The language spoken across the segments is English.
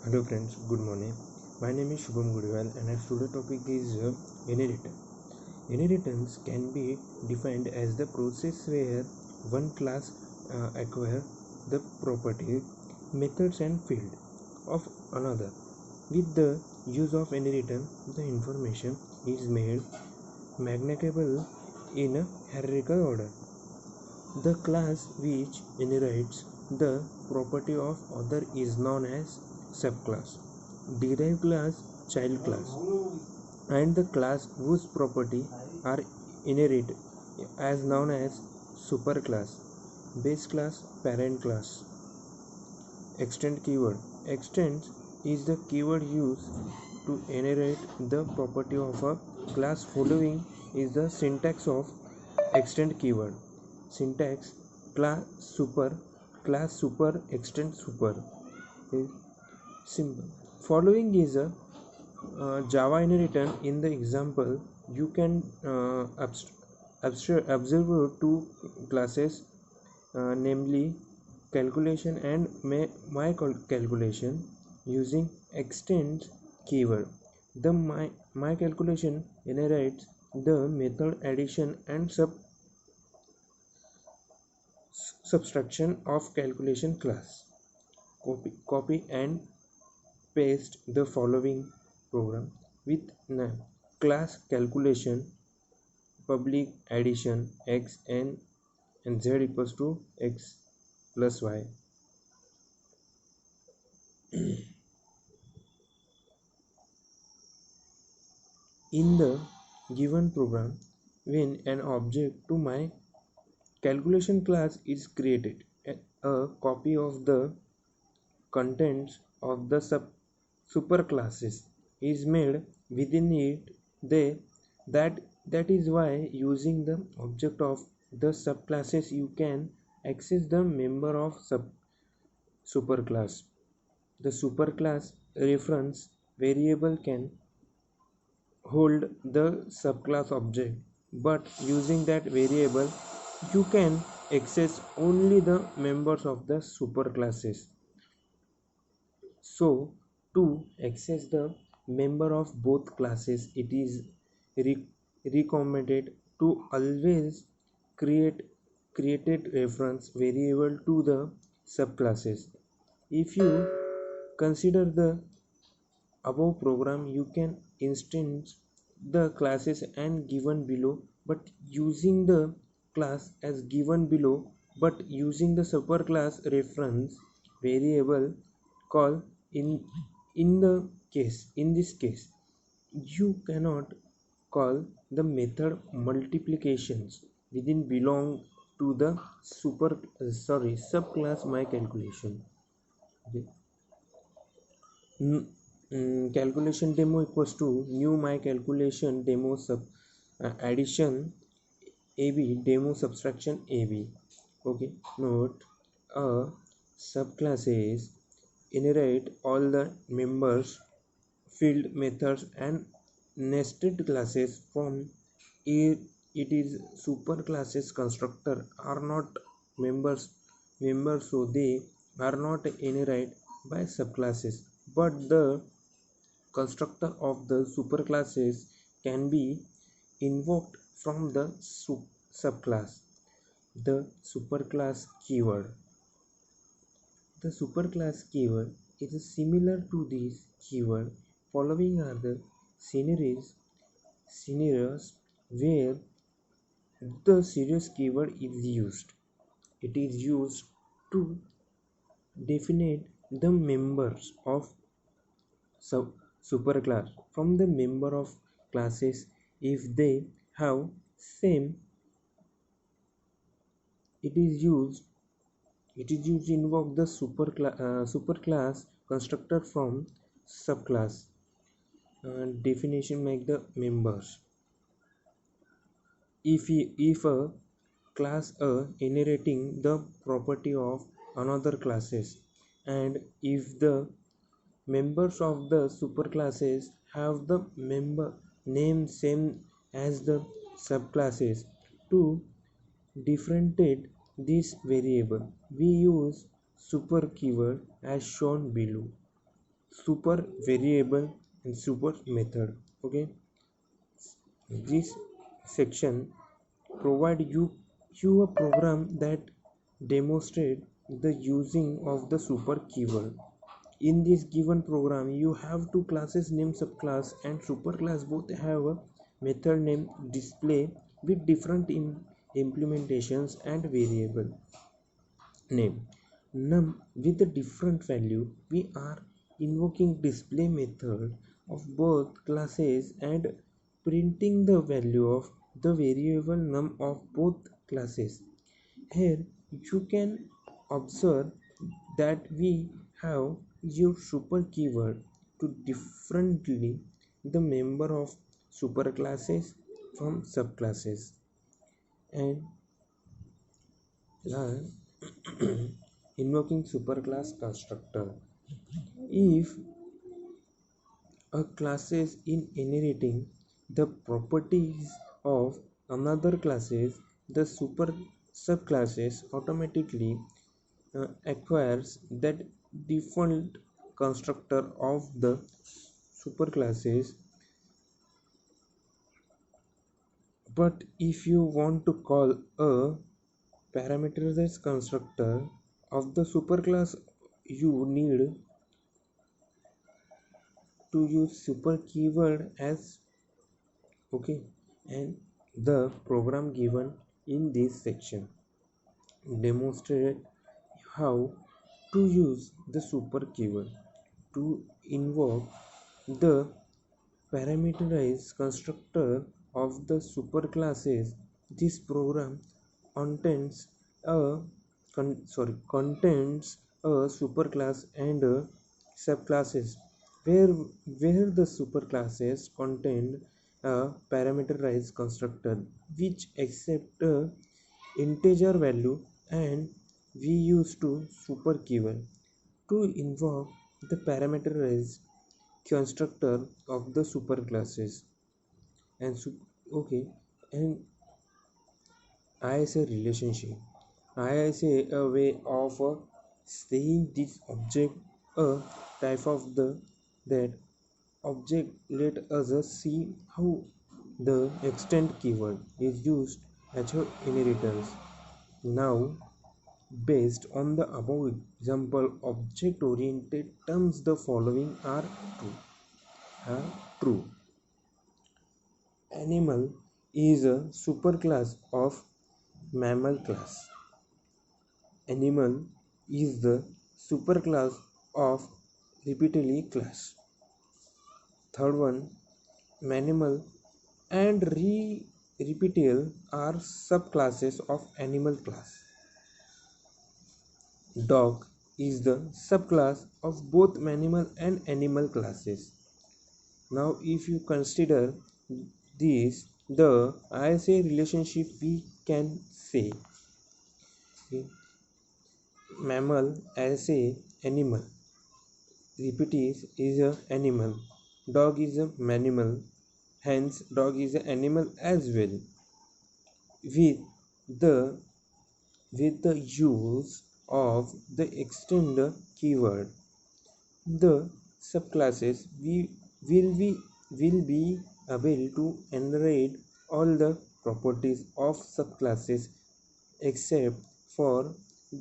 Hello friends, good morning. My name is Shubham Goodwell and our today topic is inheritance. Inheritance can be defined as the process where one class acquires the property, methods and field of another. With the use of inheritance, the information is made magnetizable in a hierarchical order. The class which inherits the property of other is known as subclass. Derived class, child class, and the class whose property are inherit as known as superclass. Base class, parent class. Extend keyword. Extend is the keyword used to inherit the property of a class. Following is the syntax of extend keyword. Syntax: class super extend super. Simple. Following is a Java inheritance. In the example, you can observe two classes, namely calculation and my calculation. Using extend keyword, the my calculation inherits the method addition and subtraction of calculation class. Copy and paste the following program with class calculation public addition x and z equals to x plus y. In the given program, when an object to my calculation class is created, a copy of the contents of the superclasses is made within it. They that is why using the object of the subclasses you can access the member of superclass. The superclass reference variable can hold the subclass object, but using that variable you can access only the members of the superclasses. So to access the member of both classes, it is recommended to always created reference variable to the subclasses. If you consider the above program, you can instance the classes and given below, but using the class as given below, but using the superclass reference variable call in in this case you cannot call the method multiplications within belong to the subclass my calculation. Okay. Calculation demo equals to new my calculation demo sub addition ab demo subtraction ab. Okay, note a subclasses inherit all the members, field, methods and nested classes from it. It is superclasses constructor are not members, so they are not inherited by subclasses, but the constructor of the superclasses can be invoked from the subclass. The superclass keyword. The superclass keyword is similar to this keyword. Following are the scenarios where the serious keyword is used. It is used to define the members of superclass from the member of classes if they have same. It is used to invoke the superclass constructor from subclass. Definition make the members. If a class A inheriting the property of another classes, and if the members of the superclasses have the member name same as the subclasses, to differentiate this variable we use super keyword as shown below. super variable and super method. Okay, this section provide you a program that demonstrate the using of the super keyword. In this given program you have two classes name subclass and superclass, both have a method name display with different implementations and variable name num with a different value. We are invoking display method of both classes and printing the value of the variable num of both classes. Here you can observe that we have used super keyword to differently the member of superclasses from subclasses. And invoking superclass constructor. If a class is inheriting the properties of another classes, the super subclasses automatically acquires that default constructor of the superclasses. But if you want to call a parameterized constructor of the superclass, you need to use super keyword as. Okay, and the program given in this section demonstrate how to use the super keyword to invoke the parameterized constructor of the superclasses. This program contains a contains a superclass and a subclasses where the superclasses contain a parameterized constructor which accept a integer value, and we use to super keyword to invoke the parameterized constructor of the superclasses. And okay, and ISA relationship. ISA a way of saying this object a type of the that object. Let us see how the extend keyword is used as a inheritance. Now, based on the above example, object oriented terms the following are true. True. Animal is a superclass of mammal class. Animal is the superclass of repeatedly class. Third one, manimal and repeatable are subclasses of animal class. Dog is the subclass of both manimal and animal classes. Now, if you consider this, the ISA relationship we can say, okay, mammal as a animal, repeat is a animal, dog is a manimal, hence dog is an animal as well. With the use of the extend keyword, the subclasses will be able to inherit all the properties of subclasses except for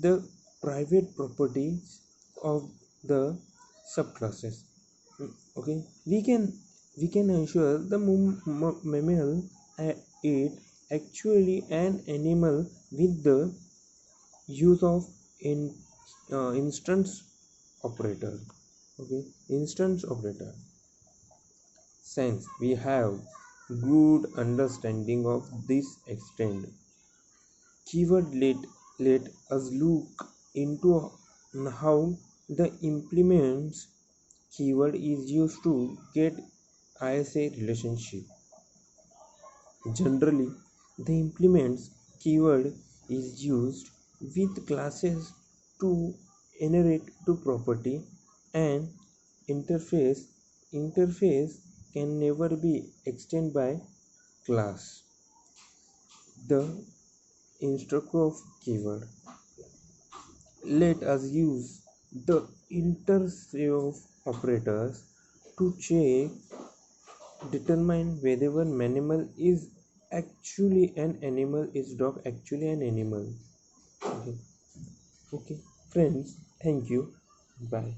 the private properties of the subclasses. Okay, we can ensure the mammal it actually an animal with the use of instance operator. Okay, instance operator. Since we have good understanding of this extent, keyword let us look into how the implements keyword is used to get ISA relationship. Generally, the implements keyword is used with classes to inherit to property, and interface can never be extended by class. The instructor of keyword. Let us use the interleave operators to check determine whether an animal is actually an animal is dog actually an animal. Okay, okay friends, thank you, bye.